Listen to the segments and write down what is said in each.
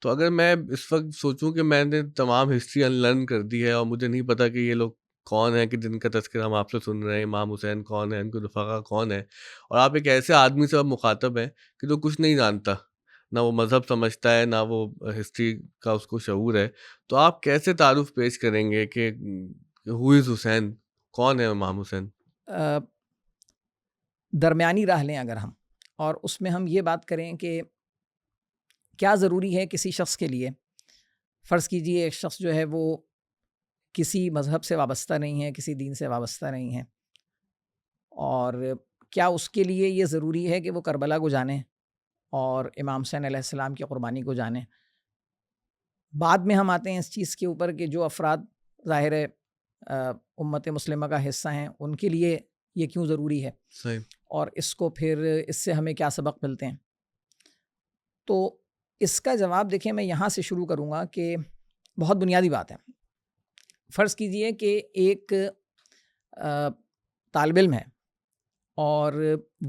تو اگر میں اس وقت سوچوں کہ میں نے تمام ہسٹری ان لرن کر دی ہے اور مجھے نہیں پتا کہ یہ لوگ کون ہیں کہ جن کا تذکرہ ہم آپ سے سن رہے ہیں، امام حسین کون ہیں، ان کے رفقا کون ہیں، اور آپ ایک ایسے آدمی سے مخاطب ہیں کہ جو کچھ نہیں جانتا، نہ وہ مذہب سمجھتا ہے، نہ وہ ہسٹری کا اس کو شعور ہے، تو آپ کیسے تعارف پیش کریں گے کہ ہو از حسین، کون ہے امام حسین؟ درمیانی راہ لیں اگر ہم، اور اس میں ہم یہ بات کریں کہ کیا ضروری ہے کسی شخص کے لیے. فرض کیجئے ایک شخص جو ہے وہ کسی مذہب سے وابستہ نہیں ہے، کسی دین سے وابستہ نہیں ہے، اور کیا اس کے لیے یہ ضروری ہے کہ وہ کربلا کو جانے اور امام حسین علیہ السلام کی قربانی کو جانے؟ بعد میں ہم آتے ہیں اس چیز کے اوپر کہ جو افراد ظاہر ہے امت مسلمہ کا حصہ ہیں، ان کے لیے یہ کیوں ضروری ہے، صحیح. اور اس کو پھر اس سے ہمیں کیا سبق ملتے ہیں. تو اس کا جواب دیکھیں میں یہاں سے شروع کروں گا کہ بہت بنیادی بات ہے. فرض کیجئے کہ ایک طالب علم ہے اور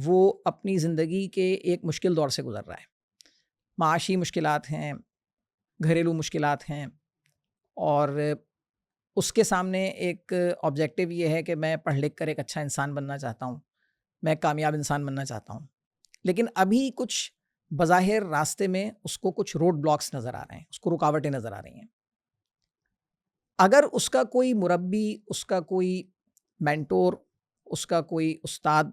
وہ اپنی زندگی کے ایک مشکل دور سے گزر رہا ہے. معاشی مشکلات ہیں، گھریلو مشکلات ہیں، اور اس کے سامنے ایک آبجیکٹیو یہ ہے کہ میں پڑھ لکھ کر ایک اچھا انسان بننا چاہتا ہوں، میں کامیاب انسان بننا چاہتا ہوں. لیکن ابھی کچھ بظاہر راستے میں اس کو کچھ روڈ بلاکس نظر آ رہے ہیں، اس کو رکاوٹیں نظر آ رہی ہیں. اگر اس کا کوئی مربی، اس کا کوئی مینٹور، اس کا کوئی استاد،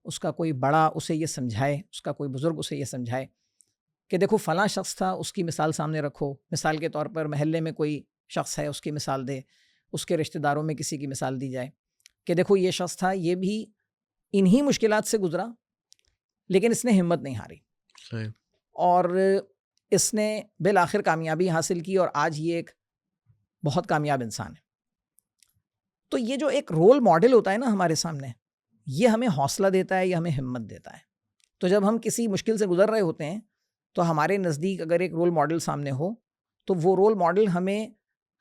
اس کا کوئی بڑا اسے یہ سمجھائے، اس کا کوئی بزرگ اسے یہ سمجھائے کہ دیکھو فلاں شخص تھا، اس کی مثال سامنے رکھو. مثال کے طور پر محلے میں کوئی شخص ہے، اس کی مثال دے، اس کے رشتہ داروں میں کسی کی مثال دی جائے کہ دیکھو یہ شخص تھا، یہ بھی انہی مشکلات سے گزرا لیکن اس نے ہمت نہیں ہاری، صحیح. اور اس نے بالآخر کامیابی حاصل کی اور آج یہ ایک بہت کامیاب انسان ہے. تو یہ جو ایک رول ماڈل ہوتا ہے نا ہمارے سامنے، یہ ہمیں حوصلہ دیتا ہے، یہ ہمیں ہمت دیتا ہے. تو جب ہم کسی مشکل سے گزر رہے ہوتے ہیں تو ہمارے نزدیک اگر ایک رول ماڈل سامنے ہو تو وہ رول ماڈل ہمیں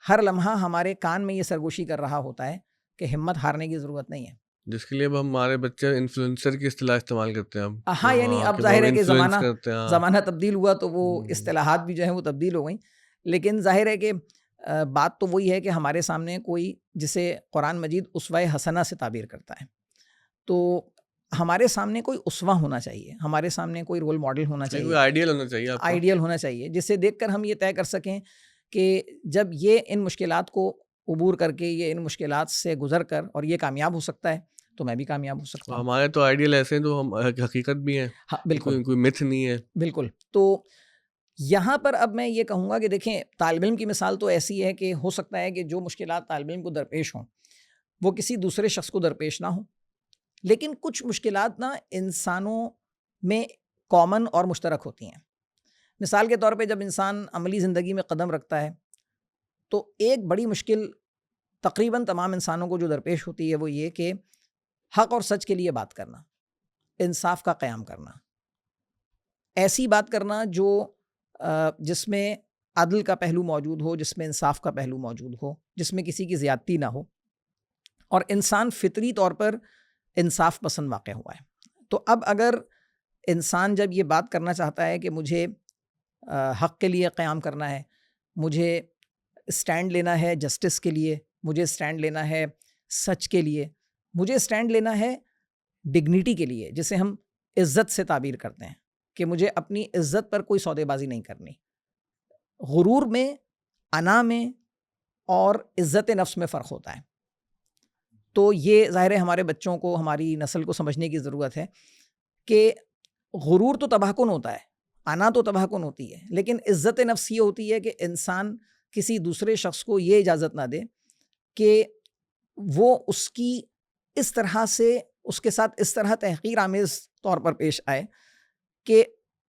ہر لمحہ ہمارے کان میں یہ سرگوشی کر رہا ہوتا ہے کہ ہمت ہارنے کی ضرورت نہیں ہے. جس کے لیے اب ہمارے بچے انفلوئنسر کی اصطلاح استعمال کرتے ہیں. اب ہاں، یعنی اب کہ ظاہر وہ ہے کہ انفلوئنس کرتے ہیں. زمانہ تبدیل ہوا تو وہ اصطلاحات بھی جو ہیں وہ تبدیل ہو گئیں. لیکن ظاہر ہے کہ بات تو وہی ہے کہ ہمارے سامنے کوئی جسے قرآن مجید اسوہ حسنہ سے تعبیر کرتا ہے، تو ہمارے سامنے کوئی اسوہ ہونا چاہیے، ہمارے سامنے کوئی رول ماڈل ہونا چاہیے، کوئی آئیڈیل ہونا چاہیے، آپ کا آئیڈیل ہونا چاہیے، جسے دیکھ کر ہم یہ طے کر سکیں کہ جب یہ ان مشکلات کو عبور کر کے، یہ ان مشکلات سے گزر کر اور یہ کامیاب ہو سکتا ہے تو میں بھی کامیاب ہو سکتا ہوں. ہمارے تو آئیڈیل ایسے ہیں جو ہم حقیقت بھی ہیں. ہاں بالکل، کوئی متھ نہیں ہے. بالکل. تو یہاں پر اب میں یہ کہوں گا کہ دیکھیں طالب علم کی مثال تو ایسی ہے کہ ہو سکتا ہے کہ جو مشکلات طالب علم کو درپیش ہوں وہ کسی دوسرے شخص کو درپیش نہ ہوں، لیکن کچھ مشکلات نا انسانوں میں کامن اور مشترک ہوتی ہیں. مثال کے طور پہ جب انسان عملی زندگی میں قدم رکھتا ہے تو ایک بڑی مشکل تقریباً تمام انسانوں کو جو درپیش ہوتی ہے وہ یہ کہ حق اور سچ کے لیے بات کرنا، انصاف کا قیام کرنا، ایسی بات کرنا جو جس میں عدل کا پہلو موجود ہو، جس میں انصاف کا پہلو موجود ہو، جس میں کسی کی زیادتی نہ ہو. اور انسان فطری طور پر انصاف پسند واقع ہوا ہے. تو اب اگر انسان جب یہ بات کرنا چاہتا ہے کہ مجھے حق کے لیے قیام کرنا ہے، مجھے اسٹینڈ لینا ہے جسٹس کے لیے، مجھے اسٹینڈ لینا ہے سچ کے لیے، مجھے اسٹینڈ لینا ہے ڈگنیٹی کے لیے، جسے ہم عزت سے تعبیر کرتے ہیں کہ مجھے اپنی عزت پر کوئی سودے بازی نہیں کرنی. غرور میں، انا میں اور عزت نفس میں فرق ہوتا ہے. تو یہ ظاہر ہے ہمارے بچوں کو، ہماری نسل کو سمجھنے کی ضرورت ہے کہ غرور تو تباہ کن ہوتا ہے، انا تو تباہ کن ہوتی ہے، لیکن عزت نفس یہ ہوتی ہے کہ انسان کسی دوسرے شخص کو یہ اجازت نہ دے کہ وہ اس کی اس طرح سے اس کے ساتھ اس طرح تحقیر آمیز طور پر پیش آئے کہ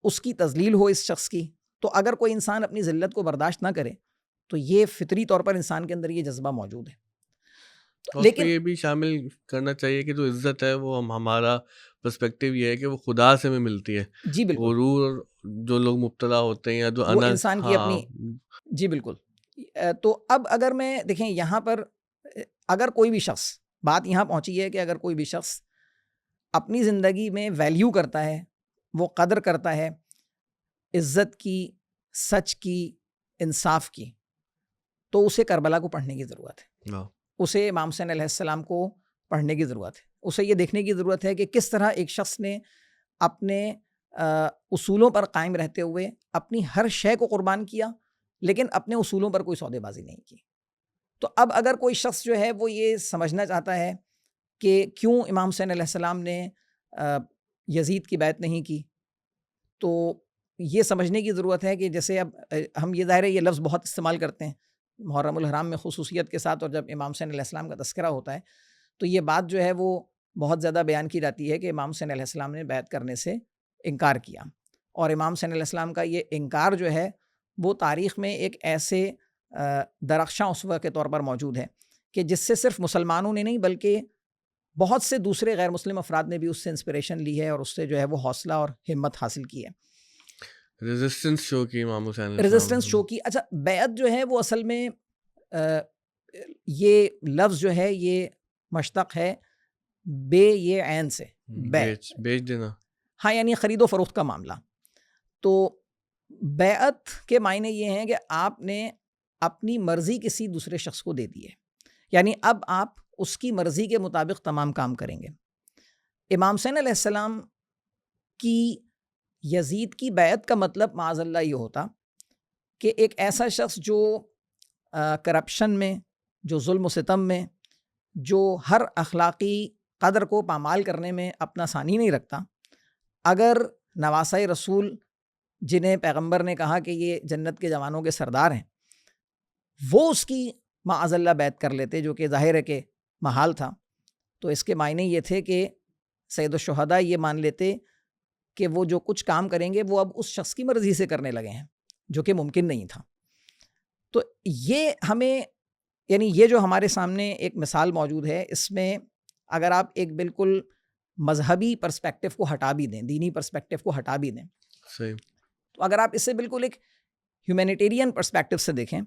اس کی تذلیل ہو اس شخص کی. تو اگر کوئی انسان اپنی ذلت کو برداشت نہ کرے تو یہ فطری طور پر انسان کے اندر یہ جذبہ موجود ہے. اور اس پہ یہ بھی شامل کرنا چاہیے کہ جو عزت ہے وہ ہمارا پرسپیکٹیو یہ ہے کہ وہ خدا سے میں ملتی ہے. جی بالکل. غرور جو لوگ مبتلا ہوتے ہیں یا جو وہ انسان کی اپنی، جی بالکل. تو اب اگر میں دیکھیں یہاں پر اگر کوئی بھی شخص، بات یہاں پہنچی ہے کہ اگر کوئی بھی شخص اپنی زندگی میں ویلیو کرتا ہے، وہ قدر کرتا ہے عزت کی، سچ کی، انصاف کی، تو اسے کربلا کو پڑھنے کی ضرورت ہے، اسے امام حسین علیہ السلام کو پڑھنے کی ضرورت ہے، اسے یہ دیکھنے کی ضرورت ہے کہ کس طرح ایک شخص نے اپنے اصولوں پر قائم رہتے ہوئے اپنی ہر شے کو قربان کیا، لیکن اپنے اصولوں پر کوئی سودے بازی نہیں کی۔ تو اب اگر کوئی شخص جو ہے وہ یہ سمجھنا چاہتا ہے کہ کیوں امام حسین علیہ السلام نے یزید کی بیعت نہیں کی، تو یہ سمجھنے کی ضرورت ہے کہ جیسے اب ہم یہ ظاہر ہے یہ لفظ بہت استعمال کرتے ہیں محرم الحرام میں خصوصیت کے ساتھ، اور جب امام حسین علیہ السلام کا تذکرہ ہوتا ہے تو یہ بات جو ہے وہ بہت زیادہ بیان کی جاتی ہے کہ امام حسین علیہ السلام نے بیعت کرنے سے انکار کیا، اور امام حسین علیہ السلام کا یہ انکار جو ہے وہ تاریخ میں ایک ایسے درخشاں اسوہ کے طور پر موجود ہے کہ جس سے صرف مسلمانوں نے نہیں بلکہ بہت سے دوسرے غیر مسلم افراد نے بھی اس سے انسپریشن لی ہے اور اس سے جو ہے وہ حوصلہ اور ہمت حاصل کی ہے، ریزسٹنس شو کی امام حسین علیہ ریزسٹنس السلام شو کی۔ اچھا، بیعت جو ہے وہ اصل میں یہ لفظ جو ہے یہ مشتق ہے بے یہ عین سے، بیچ دینا، ہاں، یعنی خرید و فروخت کا معاملہ۔ تو بیعت کے معنی یہ ہیں کہ آپ نے اپنی مرضی کسی دوسرے شخص کو دے دی ہے، یعنی اب آپ اس کی مرضی کے مطابق تمام کام کریں گے۔ امام حسین علیہ السلام کی یزید کی بیعت کا مطلب معاذ اللہ یہ ہوتا کہ ایک ایسا شخص جو کرپشن میں، جو ظلم و ستم میں، جو ہر اخلاقی قدر کو پامال کرنے میں اپنا ثانی نہیں رکھتا، اگر نواسۂ رسول جنہیں پیغمبر نے کہا کہ یہ جنت کے جوانوں کے سردار ہیں، وہ اس کی معاذ اللہ بیعت کر لیتے، جو کہ ظاہر ہے کہ محال تھا، تو اس کے معنی یہ تھے کہ سید الشہداء یہ مان لیتے کہ وہ جو کچھ کام کریں گے وہ اب اس شخص کی مرضی سے کرنے لگے ہیں، جو کہ ممکن نہیں تھا۔ تو یہ ہمیں، یعنی یہ جو ہمارے سامنے ایک مثال موجود ہے، اس میں اگر آپ ایک بالکل مذہبی پرسپیکٹو کو ہٹا بھی دیں، دینی پرسپیکٹو کو ہٹا بھی دیں، صحیح، تو اگر آپ اسے بالکل ایک ہیومینیٹیرین پرسپیکٹو سے دیکھیں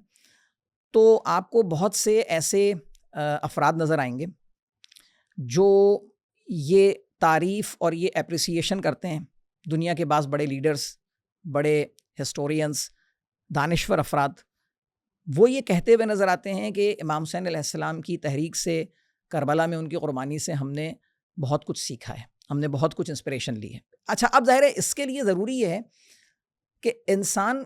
تو آپ کو بہت سے ایسے افراد نظر آئیں گے جو یہ تعریف اور یہ اپریسیشن کرتے ہیں، دنیا کے بعض بڑے لیڈرز، بڑے ہسٹورینز، دانشور افراد، وہ یہ کہتے ہوئے نظر آتے ہیں کہ امام حسین علیہ السلام کی تحریک سے، کربلا میں ان کی قربانی سے ہم نے بہت کچھ سیکھا ہے، ہم نے بہت کچھ انسپریشن لی ہے۔ اچھا، اب ظاہر ہے اس کے لیے ضروری یہ ہے کہ انسان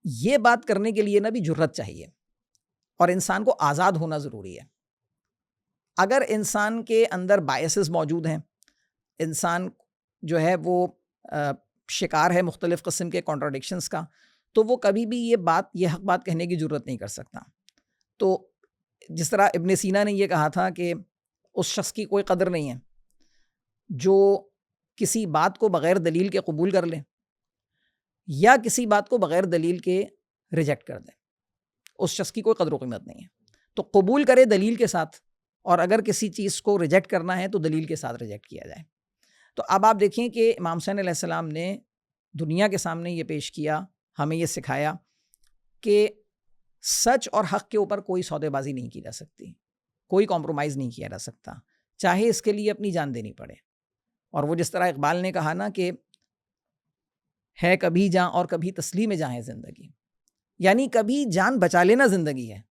یہ بات کرنے کے لیے نہ بھی جرأت چاہیے، اور انسان کو آزاد ہونا ضروری ہے۔ اگر انسان کے اندر بائسز موجود ہیں، انسان جو ہے وہ شکار ہے مختلف قسم کے کانٹراڈکشنز کا، تو وہ کبھی بھی یہ حق بات کہنے کی جرأت نہیں کر سکتا۔ تو جس طرح ابن سینا نے یہ کہا تھا کہ اس شخص کی کوئی قدر نہیں ہے جو کسی بات کو بغیر دلیل کے قبول کر لے یا کسی بات کو بغیر دلیل کے ریجیکٹ کر دے، اس شخص کی کوئی قدر و قیمت نہیں ہے۔ تو قبول کرے دلیل کے ساتھ، اور اگر کسی چیز کو ریجیکٹ کرنا ہے تو دلیل کے ساتھ ریجیکٹ کیا جائے۔ تو اب آپ دیکھیں کہ امام حسین علیہ السلام نے دنیا کے سامنے یہ پیش کیا، ہمیں یہ سکھایا کہ سچ اور حق کے اوپر کوئی سودے بازی نہیں کی جا سکتی، کوئی کمپرومائز نہیں کیا جا سکتا، چاہے اس کے لیے اپنی جان دینی پڑے۔ اور وہ جس طرح اقبال نے کہا نا کہ ہے کبھی جاں اور کبھی تسلیم جاں ہے زندگی، یعنی کبھی جان بچا لینا زندگی ہے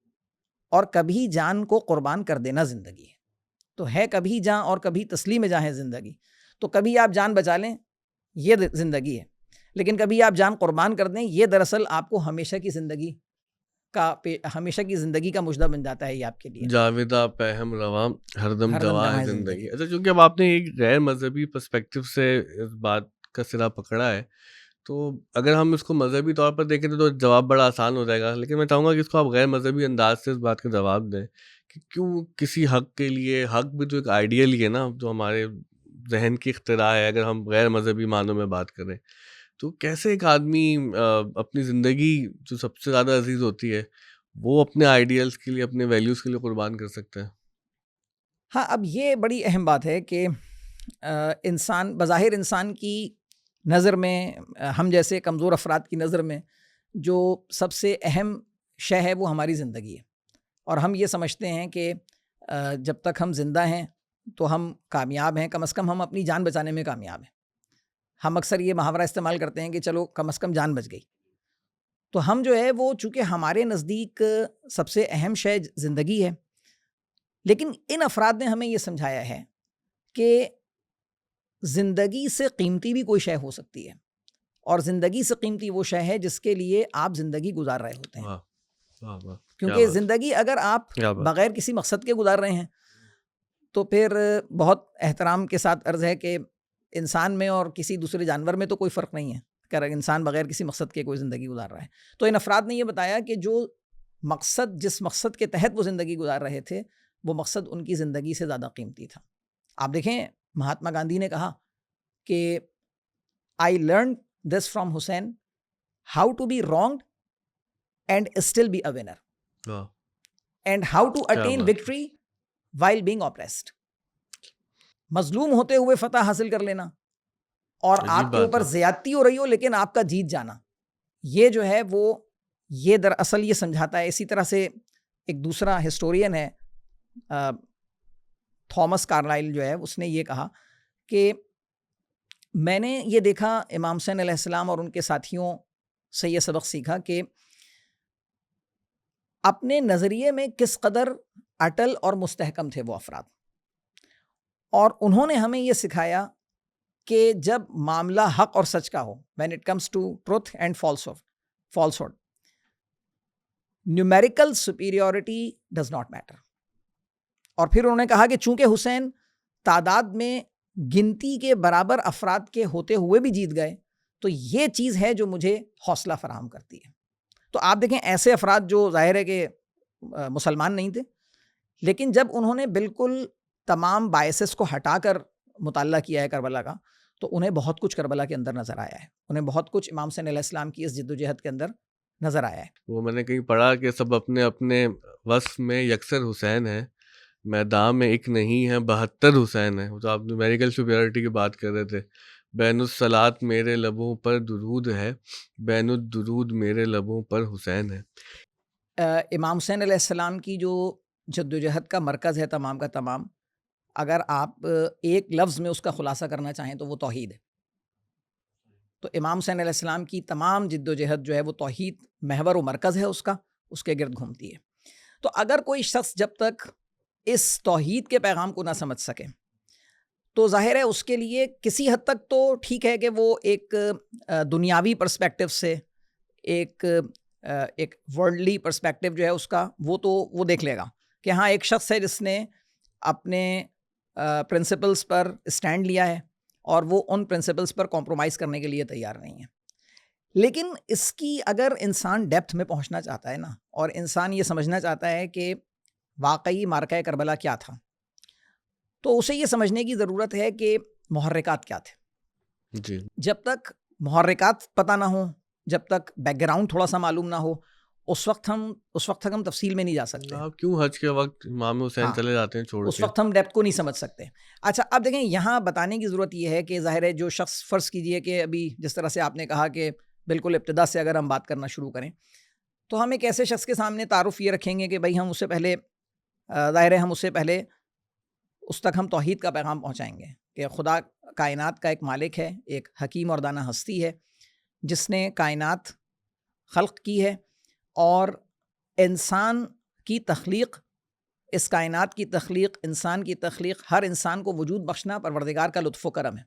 اور کبھی جان کو قربان کر دینا زندگی ہے۔ تو ہے کبھی جاں اور کبھی تسلیم جاں ہے زندگی، تو کبھی آپ جان بچا لیں یہ زندگی ہے، لیکن کبھی آپ جان قربان کر دیں یہ دراصل آپ کو ہمیشہ کی زندگی کا مژدہ بن جاتا ہے، یہ آپ کے لیے جاویدہ پہم رواں ہر دم ہر دم گواہ گواہ ہے زندگی۔ زندگی۔ اچھا، چونکہ اب آپ نے ایک غیر مذہبی پرسپیکٹو سے اس بات کا سرا پکڑا ہے، تو اگر ہم اس کو مذہبی طور پر دیکھیں تو جواب بڑا آسان ہو جائے گا، لیکن میں چاہوں گا کہ اس کو آپ غیر مذہبی انداز سے اس بات کا جواب دیں کہ کیوں کسی حق کے لیے، حق بھی تو ایک آئیڈیل ہی ہے نا جو ہمارے ذہن کی اختراع ہے، اگر ہم غیر مذہبی معنوں میں بات کریں تو کیسے ایک آدمی اپنی زندگی جو سب سے زیادہ عزیز ہوتی ہے وہ اپنے آئیڈیلز کے لیے، اپنے ویلیوز کے لیے قربان کر سکتے ہیں؟ ہاں، اب یہ بڑی اہم بات ہے کہ انسان بظاہر، انسان کی نظر میں، ہم جیسے کمزور افراد کی نظر میں جو سب سے اہم شے ہے وہ ہماری زندگی ہے، اور ہم یہ سمجھتے ہیں کہ جب تک ہم زندہ ہیں تو ہم کامیاب ہیں، کم از کم ہم اپنی جان بچانے میں کامیاب ہیں۔ ہم اکثر یہ محاورہ استعمال کرتے ہیں کہ چلو کم از کم جان بچ گئی، تو ہم جو ہے وہ چونکہ ہمارے نزدیک سب سے اہم شے زندگی ہے، لیکن ان افراد نے ہمیں یہ سمجھایا ہے کہ زندگی سے قیمتی بھی کوئی شے ہو سکتی ہے، اور زندگی سے قیمتی وہ شے ہے جس کے لیے آپ زندگی گزار رہے ہوتے ہیں. واہ واہ واہ، کیا کیونکہ بات زندگی اگر آپ کیا بات. بغیر کسی مقصد کے گزار رہے ہیں تو پھر بہت احترام کے ساتھ عرض ہے کہ انسان میں اور کسی دوسرے جانور میں تو کوئی فرق نہیں ہے اگر انسان بغیر کسی مقصد کے کوئی زندگی گزار رہا ہے. تو ان افراد نے یہ بتایا کہ جو مقصد، جس مقصد کے تحت وہ زندگی گزار رہے تھے، وہ مقصد ان کی زندگی سے زیادہ قیمتی تھا. آپ دیکھیں مہاتما گاندھی نے کہا کہ I learn this from Hussain, how to be wronged and still be a winner, واہ، اینڈ ہاؤ ٹو کیا اٹین بات. Victory while being oppressed. مظلوم ہوتے ہوئے فتح حاصل کر لینا اور عجیب آپ کے بات اوپر ہے. زیادتی ہو رہی ہو لیکن آپ کا جیت جانا، یہ جو ہے وہ یہ دراصل یہ سمجھاتا ہے. اسی طرح سے ایک دوسرا ہسٹورین ہے تھامس کارلائل جو ہے، اس نے یہ کہا کہ میں نے یہ دیکھا امام حسین علیہ السلام اور ان کے ساتھیوں سے یہ سبق سیکھا کہ اپنے نظریے میں کس قدر اٹل اور مستحکم تھے وہ افراد، اور انہوں نے ہمیں یہ سکھایا کہ جب معاملہ حق اور سچ کا ہو، when it comes to truth and falsehood, numerical superiority does not matter. اور پھر انہوں نے کہا کہ چونکہ حسین تعداد میں گنتی کے برابر افراد کے ہوتے ہوئے بھی جیت گئے، تو یہ چیز ہے جو مجھے حوصلہ فراہم کرتی ہے. تو آپ دیکھیں ایسے افراد جو ظاہر ہے کہ مسلمان نہیں تھے، لیکن جب انہوں نے بالکل تمام بائسز کو ہٹا کر مطالعہ کیا ہے کربلا کا، تو انہیں بہت کچھ کربلا کے اندر نظر آیا ہے، انہیں بہت کچھ امام حسین علیہ السلام کی اس جد و جہد کے اندر نظر آیا ہے. وہ میں نے کہیں پڑھا کہ سب اپنے اپنے وصف میں یکسر حسین ہیں، میدان میں ایک نہیں ہے 72 حسین ہیں. وہ تو آپ نیومیریکل سپیریورٹی کی بات کر رہے تھے. بین الصلاۃ میرے لبوں پر درود ہے، بین الدرود میرے لبوں پر حسین ہے. امام حسین علیہ السلام کی جو جد و جہد کا مرکز ہے تمام کا تمام، اگر آپ ایک لفظ میں اس کا خلاصہ کرنا چاہیں تو وہ توحید ہے. تو امام حسین علیہ السلام کی تمام جد و جہد جو ہے وہ توحید محور و مرکز ہے، اس کے گرد گھومتی ہے. تو اگر کوئی شخص جب تک اس توحید کے پیغام کو نہ سمجھ سکے تو ظاہر ہے اس کے لیے کسی حد تک تو ٹھیک ہے کہ وہ ایک دنیاوی پرسپیکٹو سے، ایک ورلڈلی پرسپیکٹو جو ہے اس کا، وہ دیکھ لے گا کہ ہاں ایک شخص ہے جس نے اپنے پرنسپلز پر اسٹینڈ لیا ہے اور وہ ان پرنسپلز پر کمپرومائز کرنے کے لیے تیار نہیں ہے. لیکن اس کی اگر انسان ڈیپتھ میں پہنچنا چاہتا ہے نا، اور انسان یہ سمجھنا چاہتا ہے کہ واقعی معرکہ کربلا کیا تھا، تو اسے یہ سمجھنے کی ضرورت ہے کہ محرکات کیا تھے. جی، جب تک محرکات پتہ نہ ہوں، جب تک بیک گراؤنڈ تھوڑا سا معلوم نہ ہو، اس وقت تک ہم تفصیل میں نہیں جا سکتے. آپ کیوں حج کے وقت امام حسین چلے جاتے ہیں چھوڑ اس کے؟ وقت ہم ڈیپتھ کو نہیں سمجھ سکتے. اچھا اب دیکھیں یہاں بتانے کی ضرورت یہ ہے کہ ظاہر ہے جو شخص، فرض کیجئے کہ ابھی جس طرح سے آپ نے کہا کہ بالکل ابتدا سے اگر ہم بات کرنا شروع کریں تو ہم ایک ایسے شخص کے سامنے تعارف یہ رکھیں گے کہ بھائی ہم اس سے پہلے ظاہر ہے ہم اس سے پہلے اس تک ہم توحید کا پیغام پہنچائیں گے کہ خدا کائنات کا ایک مالک ہے، ایک حکیم اور دانا ہستی ہے جس نے کائنات خلق کی ہے، اور انسان کی تخلیق، اس کائنات کی تخلیق، انسان کی تخلیق، ہر انسان کو وجود بخشنا پروردگار کا لطف و کرم ہے.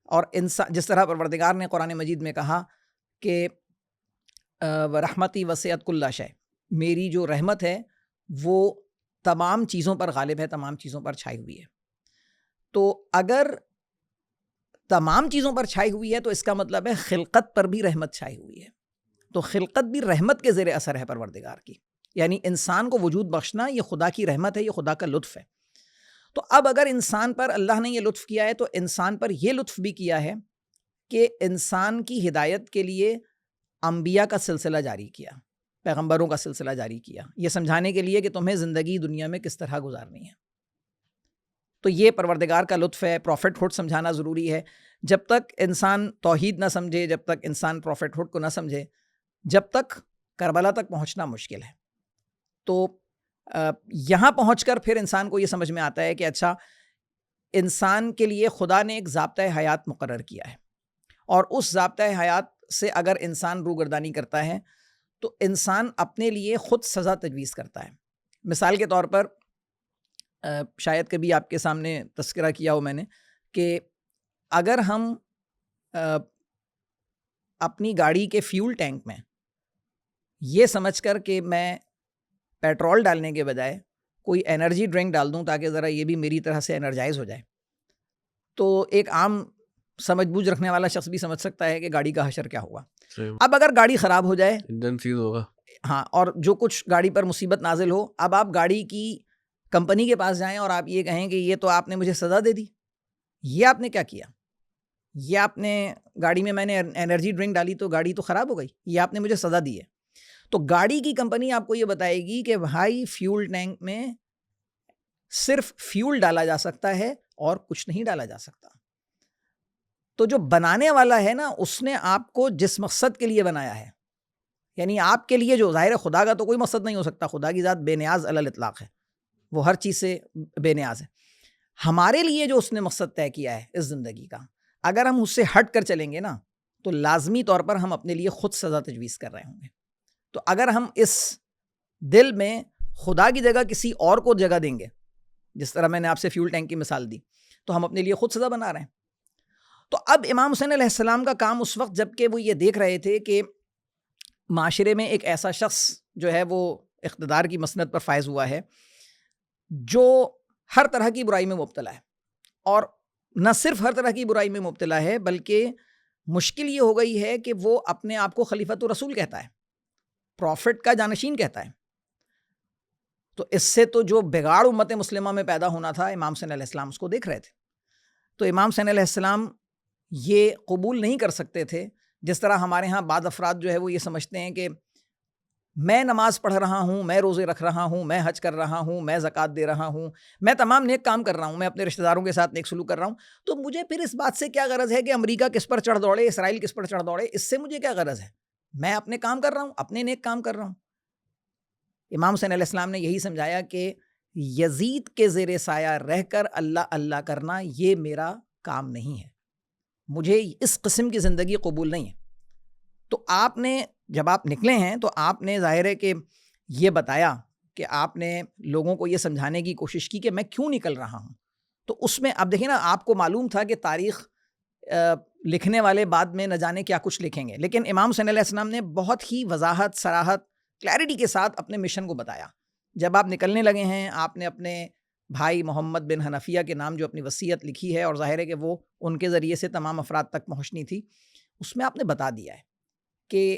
اور انسان جس طرح پروردگار نے قرآن مجید میں کہا کہ رحمتی وسعت کل شیء، میری جو رحمت ہے وہ تمام چیزوں پر غالب ہے، تمام چیزوں پر چھائی ہوئی ہے. تو اگر تمام چیزوں پر چھائی ہوئی ہے تو اس کا مطلب ہے خلقت پر بھی رحمت چھائی ہوئی ہے. تو خلقت بھی رحمت کے زیر اثر ہے پروردگار کی، یعنی انسان کو وجود بخشنا یہ خدا کی رحمت ہے، یہ خدا کا لطف ہے. تو اب اگر انسان پر اللہ نے یہ لطف کیا ہے تو انسان پر یہ لطف بھی کیا ہے کہ انسان کی ہدایت کے لیے انبیاء کا سلسلہ جاری کیا، پیغمبروں کا سلسلہ جاری کیا، یہ سمجھانے کے لیے کہ تمہیں زندگی دنیا میں کس طرح گزارنی ہے. تو یہ پروردگار کا لطف ہے. پروفٹ ہوڈ سمجھانا ضروری ہے. جب تک انسان توحید نہ سمجھے، جب تک انسان پروفٹ ہوڈ کو نہ سمجھے، جب تک کربلا تک پہنچنا مشکل ہے. تو یہاں پہنچ کر پھر انسان کو یہ سمجھ میں آتا ہے کہ اچھا انسان کے لیے خدا نے ایک ضابطۂ حیات مقرر کیا ہے، اور اس ضابطۂ حیات سے اگر انسان روگردانی کرتا ہے تو انسان اپنے لیے خود سزا تجویز کرتا ہے. مثال کے طور پر شاید کبھی آپ کے سامنے تذکرہ کیا ہو میں نے کہ اگر ہم اپنی گاڑی کے فیول ٹینک میں یہ سمجھ کر کہ میں پیٹرول ڈالنے کے بجائے کوئی انرجی ڈرنک ڈال دوں تاکہ ذرا یہ بھی میری طرح سے انرجائز ہو جائے, تو ایک عام سمجھ بوجھ رکھنے والا شخص بھی سمجھ سکتا ہے کہ گاڑی کا حشر کیا ہوگا. اب اگر گاڑی خراب ہو جائے, انجن سیز ہوگا, ہاں, اور جو کچھ گاڑی پر مصیبت نازل ہو, اب آپ گاڑی کی کمپنی کے پاس جائیں اور آپ یہ کہیں کہ یہ تو آپ نے مجھے سزا دے دی. یہ آپ نے کیا کیا؟ یہ آپ نے گاڑی میں نے انرجی ڈرنک ڈالی تو گاڑی تو خراب ہو گئی, یہ آپ نے مجھے سزا دی ہے. تو گاڑی کی کمپنی آپ کو یہ بتائے گی کہ بھائی فیول ٹینک میں صرف فیول ڈالا جا سکتا ہے اور کچھ نہیں ڈالا جا سکتا. تو جو بنانے والا ہے نا, اس نے آپ کو جس مقصد کے لیے بنایا ہے, یعنی آپ کے لیے جو ظاہر خدا کا تو کوئی مقصد نہیں ہو سکتا, خدا کی ذات بے نیاز علی الاطلاق ہے, وہ ہر چیز سے بے نیاز ہے. ہمارے لیے جو اس نے مقصد طے کیا ہے اس زندگی کا, اگر ہم اس سے ہٹ کر چلیں گے نا تو لازمی طور پر ہم اپنے لیے خود سزا تجویز کر رہے ہوں گے. تو اگر ہم اس دل میں خدا کی جگہ کسی اور کو جگہ دیں گے, جس طرح میں نے آپ سے فیول ٹینک کی مثال دی, تو ہم اپنے لیے خود سزا بنا رہے ہیں. تو اب امام حسین علیہ السلام کا کام اس وقت جب کہ وہ یہ دیکھ رہے تھے کہ معاشرے میں ایک ایسا شخص جو ہے وہ اقتدار کی مسند پر فائز ہوا ہے جو ہر طرح کی برائی میں مبتلا ہے, اور نہ صرف ہر طرح کی برائی میں مبتلا ہے بلکہ مشکل یہ ہو گئی ہے کہ وہ اپنے آپ کو خلیفۃ الرسول کہتا ہے, پروفٹ کا جانشین کہتا ہے. تو اس سے تو جو بگاڑ امت مسلمہ میں پیدا ہونا تھا, امام حسین علیہ السلام اس کو دیکھ رہے تھے. تو امام حسین علیہ السلام یہ قبول نہیں کر سکتے تھے, جس طرح ہمارے ہاں بعض افراد جو ہے وہ یہ سمجھتے ہیں کہ میں نماز پڑھ رہا ہوں, میں روزے رکھ رہا ہوں, میں حج کر رہا ہوں, میں زکوٰۃ دے رہا ہوں, میں تمام نیک کام کر رہا ہوں, میں اپنے رشتہ داروں کے ساتھ نیک سلوک کر رہا ہوں, تو مجھے پھر اس بات سے کیا غرض ہے کہ امریکہ کس پر چڑھ دوڑے, اسرائیل کس پر چڑھ دوڑے, اس سے مجھے کیا غرض ہے, میں اپنے کام کر رہا ہوں, اپنے نیک کام کر رہا ہوں. امام حسین علیہ السلام نے یہی سمجھایا کہ یزید کے زیر سایہ رہ کر اللہ اللہ کرنا یہ میرا کام نہیں ہے, مجھے اس قسم کی زندگی قبول نہیں ہے. تو آپ نے جب آپ نکلے ہیں تو آپ نے ظاہر ہے کہ یہ بتایا کہ آپ نے لوگوں کو یہ سمجھانے کی کوشش کی کہ میں کیوں نکل رہا ہوں. تو اس میں اب دیکھیں نا, آپ کو معلوم تھا کہ تاریخ لکھنے والے بعد میں نہ جانے کیا کچھ لکھیں گے, لیکن امام حسین علیہ السلام نے بہت ہی وضاحت, صراحت, کلیئرٹی کے ساتھ اپنے مشن کو بتایا. جب آپ نکلنے لگے ہیں, آپ نے اپنے بھائی محمد بن حنفیہ کے نام جو اپنی وصیت لکھی ہے, اور ظاہر ہے کہ وہ ان کے ذریعے سے تمام افراد تک پہنچنی تھی, اس میں آپ نے بتا دیا ہے کہ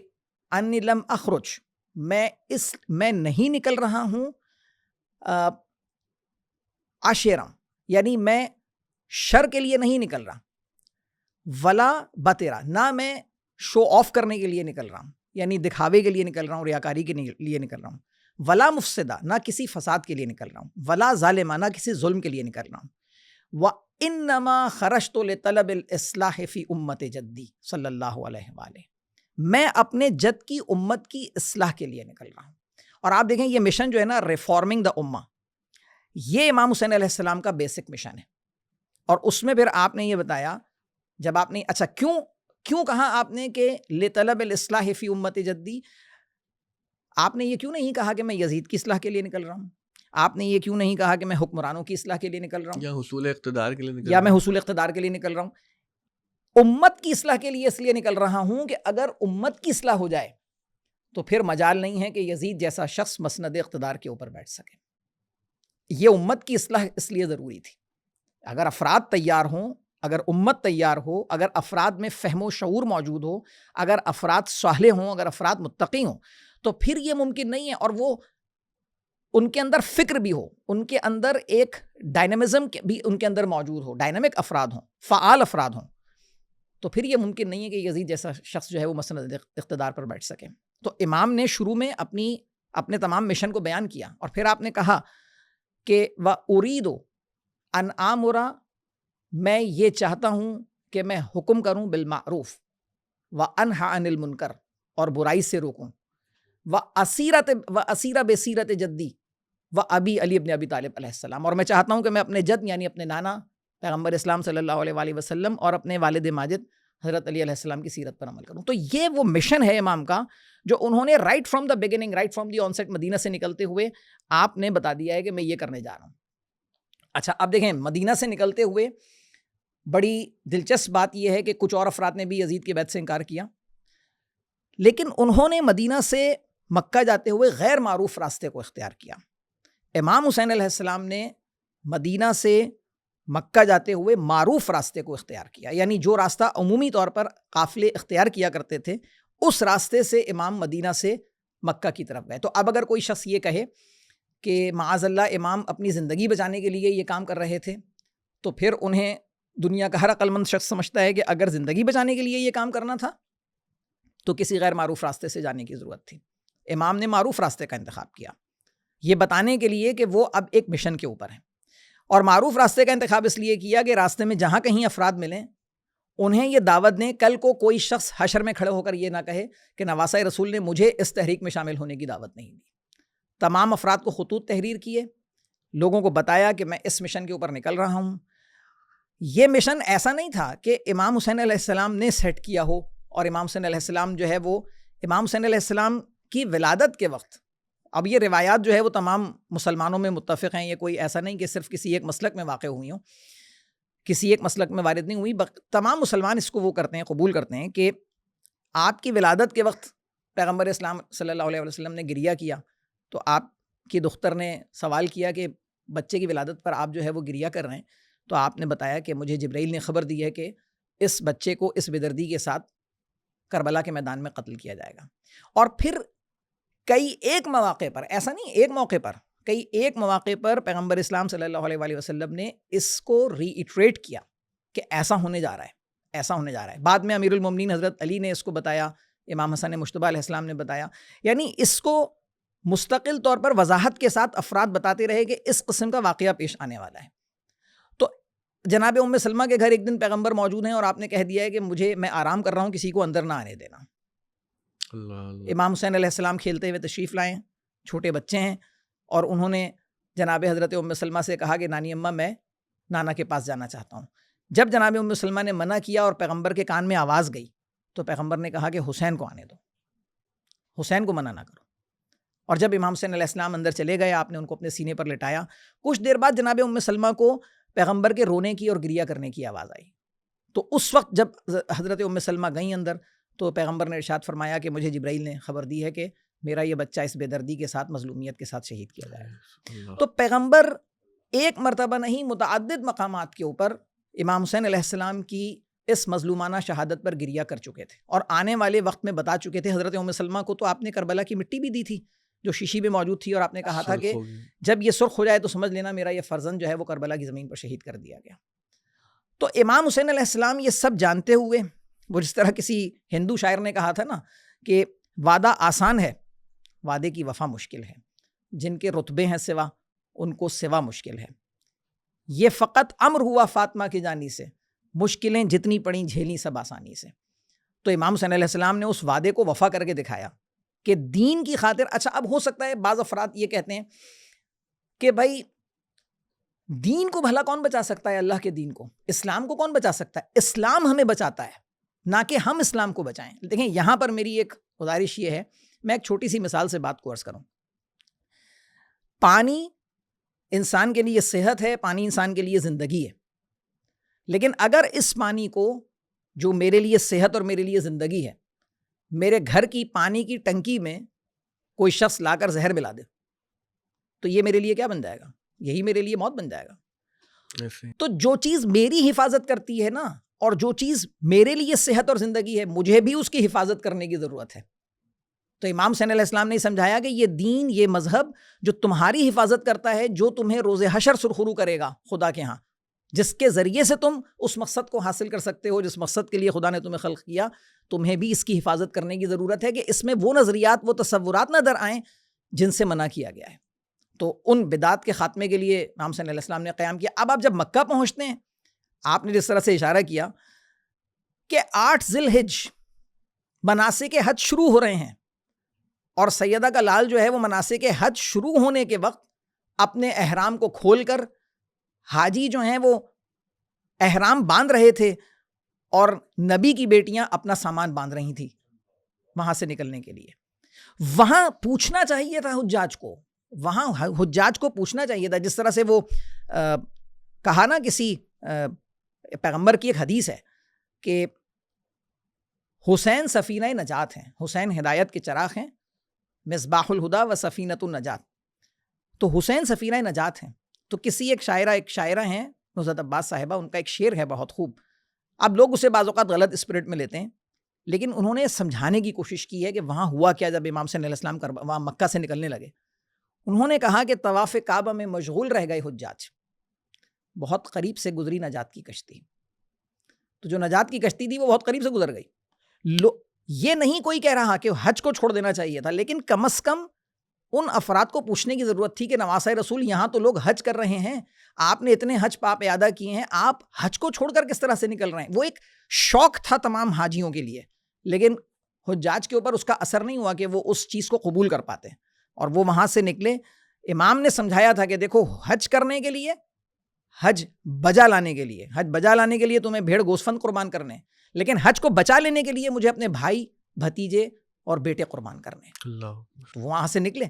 انی لم اخرج, میں نہیں نکل رہا ہوں عاشرا, یعنی میں شر کے لیے نہیں نکل رہا, ولا بتیرا, نہ میں شو آف کرنے کے لیے نکل رہا ہوں, یعنی دکھاوے کے لیے نکل رہا ہوں, ریاکاری کے لیے نکل رہا ہوں, ولا مفسدہ, نہ کسی فساد کے لیے نکل رہا ہوں, ولا ظالمہ, نہ کسی ظلم کے لیے نکل رہا ہوں. وَإِنَّمَا خَرَجْتُ لِطَلَبِ الْإِصْلَاحِ فِي أُمَّةِ جَدِّي صلی اللہ علیہ وآلہ, میں اپنے جد کی امت کی اصلاح کے لیے نکل رہا ہوں. اور آپ دیکھیں یہ مشن جو ہے نا, ریفارمنگ دا امہ, یہ امام حسین علیہ السلام کا بیسک مشن ہے. اور اس میں پھر آپ نے یہ بتایا, جب آپ نے اچھا کیوں کہا آپ نے کہ لطلب الاصلاح فی امت جدی, آپ نے یہ کیوں نہیں کہا کہ میں یزید کی اصلاح کے لیے نکل رہا ہوں, آپ نے یہ کیوں نہیں کہا کہ میں حکمرانوں کی اصلاح کے لیے نکل رہا ہوں, یا حصول اقتدار کے لیے نکل یا میں حصول اقتدار کے لیے نکل رہا ہوں. امت کی اصلاح کے لیے اس لیے نکل رہا ہوں کہ اگر امت کی اصلاح ہو جائے تو پھر مجال نہیں ہے کہ یزید جیسا شخص مسند اقتدار کے اوپر بیٹھ سکے. یہ امت کی اصلاح اس لیے ضروری تھی. اگر افراد تیار ہوں, اگر امت تیار ہو, اگر افراد میں فہم و شعور موجود ہو, اگر افراد صالح ہوں, اگر افراد متقی ہوں, تو پھر یہ ممکن نہیں ہے. اور وہ ان کے اندر فکر بھی ہو, ان کے اندر ایک ڈائنامزم بھی ان کے اندر موجود ہو, ڈائنامک افراد ہوں, فعال افراد ہوں, تو پھر یہ ممکن نہیں ہے کہ یزید جیسا شخص جو ہے وہ مسند اقتدار پر بیٹھ سکے. تو امام نے شروع میں اپنے تمام مشن کو بیان کیا, اور پھر آپ نے کہا کہ وَأُرِيدُ أَنْ آمُرَ, میں یہ چاہتا ہوں کہ میں حکم کروں بالمعروف, وَأَنْهَ عَنِ الْمُنْكَرِ, اور برائی سے روکوں, وَأَسِيرَ بِسِيرَةِ جَدِّي وَأَبِي علی ابن ابی طالب علیہ السلام, اور میں چاہتا ہوں کہ میں اپنے جد یعنی اپنے نانا پیغمبر اسلام صلی اللہ علیہ وآلہ وسلم اور اپنے والد ماجد حضرت علی علیہ السلام کی سیرت پر عمل کروں. تو یہ وہ مشن ہے امام کا جو انہوں نے right from the beginning, right from the onset, Medina سے نکلتے ہوئے آپ نے بتا دیا ہے کہ میں یہ کرنے جا رہا ہوں. اچھا اب دیکھیں مدینہ سے نکلتے ہوئے بڑی دلچسپ بات یہ ہے کہ کچھ اور افراد نے بھی یزید کی بیعت سے انکار کیا، لیکن انہوں نے مدینہ سے مکہ جاتے ہوئے غیر معروف راستے کو اختیار کیا. امام حسین علیہ السلام نے مدینہ سے مکہ جاتے ہوئے معروف راستے کو اختیار کیا، یعنی جو راستہ عمومی طور پر قافلے اختیار کیا کرتے تھے اس راستے سے امام مدینہ سے مکہ کی طرف گئے. تو اب اگر کوئی شخص یہ کہے کہ معاذ اللہ امام اپنی زندگی بچانے کے لیے یہ کام کر رہے تھے، تو پھر انہیں دنیا کا ہر عقل مند شخص سمجھتا ہے کہ اگر زندگی بچانے کے لیے یہ کام کرنا تھا تو کسی غیر معروف راستے سے جانے کی ضرورت تھی. امام نے معروف راستے کا انتخاب کیا یہ بتانے کے لیے کہ وہ اب ایک مشن کے اوپر ہیں، اور معروف راستے کا انتخاب اس لیے کیا کہ راستے میں جہاں کہیں افراد ملیں انہیں یہ دعوت دیں، کل کو کوئی شخص حشر میں کھڑے ہو کر یہ نہ کہے کہ نواسہ رسول نے مجھے اس تحریک میں شامل ہونے کی دعوت نہیں دی. تمام افراد کو خطوط تحریر کیے، لوگوں کو بتایا کہ میں اس مشن کے اوپر نکل رہا ہوں. یہ مشن ایسا نہیں تھا کہ امام حسین علیہ السلام نے سیٹ کیا ہو، اور امام حسین علیہ السلام جو ہے وہ امام حسین علیہ السلام کی ولادت کے وقت، اب یہ روایات جو ہے وہ تمام مسلمانوں میں متفق ہیں، یہ کوئی ایسا نہیں کہ صرف کسی ایک مسلک میں واقع ہوئی ہوں، کسی ایک مسلک میں وارد نہیں ہوئی، تمام مسلمان اس کو وہ کرتے ہیں، قبول کرتے ہیں کہ آپ کی ولادت کے وقت پیغمبر اسلام صلی اللہ علیہ وسلم نے گریہ کیا. تو آپ کی دختر نے سوال کیا کہ بچے کی ولادت پر آپ جو ہے وہ گریہ کر رہے ہیں، تو آپ نے بتایا کہ مجھے جبرائیل نے خبر دی ہے کہ اس بچے کو اس بے-دردی کے ساتھ کربلا کے میدان میں قتل کیا جائے گا. اور پھر کئی ایک مواقع پر، ایسا نہیں ایک موقع پر، کئی ایک مواقع پر پیغمبر اسلام صلی اللہ علیہ وآلہ وسلم نے اس کو ری ایٹریٹ کیا کہ ایسا ہونے جا رہا ہے، ایسا ہونے جا رہا ہے. بعد میں امیر المومنین حضرت علی نے اس کو بتایا، امام حسن مجتبیٰ علیہ السلام نے بتایا، یعنی اس کو مستقل طور پر وضاحت کے ساتھ افراد بتاتے رہے کہ اس قسم کا واقعہ پیش آنے والا ہے. تو جناب ام سلمہ کے گھر ایک دن پیغمبر موجود ہیں اور آپ نے کہہ دیا ہے کہ میں آرام کر رہا ہوں، کسی کو اندر نہ آنے دینا. اللہ. امام حسین علیہ السلام کھیلتے ہوئے تشریف لائے، چھوٹے بچے ہیں، اور انہوں نے جناب حضرت ام سلمہ سے کہا کہ نانی اماں میں نانا کے پاس جانا چاہتا ہوں. جب جناب ام سلمہ نے منع کیا اور پیغمبر کے کان میں آواز گئی تو پیغمبر نے کہا کہ حسین کو آنے دو، حسین کو منع نہ کرو. اور جب امام حسین علیہ السلام اندر چلے گئے آپ نے ان کو اپنے سینے پر لٹایا. کچھ دیر بعد جناب ام سلمہ کو پیغمبر کے رونے کی اور گریہ کرنے کی آواز آئی. تو اس وقت جب حضرت ام سلمہ گئیں اندر تو پیغمبر نے ارشاد فرمایا کہ مجھے جبرائیل نے خبر دی ہے کہ میرا یہ بچہ اس بے دردی کے ساتھ، مظلومیت کے ساتھ شہید کیا جائے گا. تو پیغمبر ایک مرتبہ نہیں متعدد مقامات کے اوپر امام حسین علیہ السلام کی اس مظلومانہ شہادت پر گریہ کر چکے تھے، اور آنے والے وقت میں بتا چکے تھے. حضرت ام سلمہ کو تو آپ نے کربلا کی مٹی بھی دی تھی جو شیشی میں موجود تھی، اور آپ نے کہا تھا کہ جب یہ سرخ ہو جائے تو سمجھ لینا میرا یہ فرزند جو ہے وہ کربلا کی زمین پر شہید کر دیا گیا. تو امام حسین علیہ السلام یہ سب جانتے ہوئے، وہ جس طرح کسی ہندو شاعر نے کہا تھا نا کہ وعدہ آسان ہے، وعدے کی وفا مشکل ہے، جن کے رتبے ہیں سوا ان کو سوا مشکل ہے. یہ فقط امر ہوا فاطمہ کی جانی سے، مشکلیں جتنی پڑیں جھیلی سب آسانی سے. تو امام حسین علیہ السلام نے اس وعدے کو وفا کر کے دکھایا کہ دین کی خاطر. اچھا اب ہو سکتا ہے بعض افراد یہ کہتے ہیں کہ بھائی دین کو بھلا کون بچا سکتا ہے، اللہ کے دین کو، اسلام کو کون بچا سکتا ہے؟ اسلام ہمیں بچاتا ہے، نہ کہ ہم اسلام کو بچائیں. دیکھیں یہاں پر میری ایک گزارش یہ ہے، میں ایک چھوٹی سی مثال سے بات کو عرض کروں. پانی انسان کے لیے صحت ہے، پانی انسان کے لیے زندگی ہے. لیکن اگر اس پانی کو، جو میرے لیے صحت اور میرے لیے زندگی ہے، میرے گھر کی پانی کی ٹنکی میں کوئی شخص لا کر زہر ملا دے تو یہ میرے لیے کیا بن جائے گا؟ یہی میرے لیے موت بن جائے گا. تو جو چیز میری حفاظت کرتی ہے نا، اور جو چیز میرے لیے صحت اور زندگی ہے، مجھے بھی اس کی حفاظت کرنے کی ضرورت ہے. تو امام حسین علیہ السلام نے سمجھایا کہ یہ دین، یہ مذہب جو تمہاری حفاظت کرتا ہے، جو تمہیں روز حشر سرخرو کرے گا خدا کے ہاں، جس کے ذریعے سے تم اس مقصد کو حاصل کر سکتے ہو جس مقصد کے لیے خدا نے تمہیں خلق کیا، تمہیں بھی اس کی حفاظت کرنے کی ضرورت ہے کہ اس میں وہ نظریات، وہ تصورات نہ در آئیں جن سے منع کیا گیا ہے. تو ان بدعات کے خاتمے کے لیے امام حسین علیہ السلام نے قیام کیا. اب آپ جب مکہ پہنچتے ہیں، آپ نے جس طرح سے اشارہ کیا کہ 8 ذی الحج مناسک حج شروع ہو رہے ہیں، اور سیدہ کا لال جو ہے وہ مناسک حج شروع ہونے کے وقت اپنے احرام کو کھول کر، حاجی جو ہیں وہ احرام باندھ رہے تھے اور نبی کی بیٹیاں اپنا سامان باندھ رہی تھیں وہاں سے نکلنے کے لیے. وہاں پوچھنا چاہیے تھا حجاج کو, وہاں حجاج کو پوچھنا چاہیے تھا. جس طرح سے وہ کہا نا, کسی پیغمبر کی ایک حدیث ہے کہ حسین سفینہ نجات ہیں, حسین ہدایت کے چراغ ہیں, مصباح الہدا و سفینۃ النجات. تو حسین سفینہ نجات ہیں. تو کسی ایک شاعرہ ہیں نصرت عباس صاحبہ, ان کا ایک شعر ہے بہت خوب. اب لوگ اسے بعض اوقات غلط اسپرٹ میں لیتے ہیں, لیکن انہوں نے سمجھانے کی کوشش کی ہے کہ وہاں ہوا کیا جب امام حسین علیہ السلام وہاں مکہ سے نکلنے لگے. انہوں نے کہا کہ طواف کعبہ میں مشغول رہ گئے حجاج, بہت قریب سے گزری نجات کی کشتی. تو جو نجات کی کشتی تھی وہ بہت قریب سے گزر گئی. یہ نہیں کوئی کہہ رہا کہ حج کو چھوڑ دینا چاہیے تھا, لیکن کم از کم ان افراد کو پوچھنے کی ضرورت تھی کہ نواسۂ رسول یہاں تو لوگ حج کر رہے ہیں, آپ نے اتنے حج پاپ ادا کیے ہیں, آپ حج کو چھوڑ کر کس طرح سے نکل رہے ہیں. وہ ایک شوق تھا تمام حاجیوں کے لیے, لیکن حجاج کے اوپر اس کا اثر نہیں ہوا کہ وہ اس چیز کو قبول کر پاتے, اور وہ وہاں سے نکلے. امام نے سمجھایا تھا کہ دیکھو, حج کرنے کے لیے, حج بجا لانے کے لیے, حج بجا لانے کے لیے تمہیں بھیڑ گوسفند قربان کرنے, لیکن حج کو بچا لینے کے لیے مجھے اپنے بھائی, بھتیجے اور بیٹے قربان کرنے. اللہ. تو وہاں سے نکلے.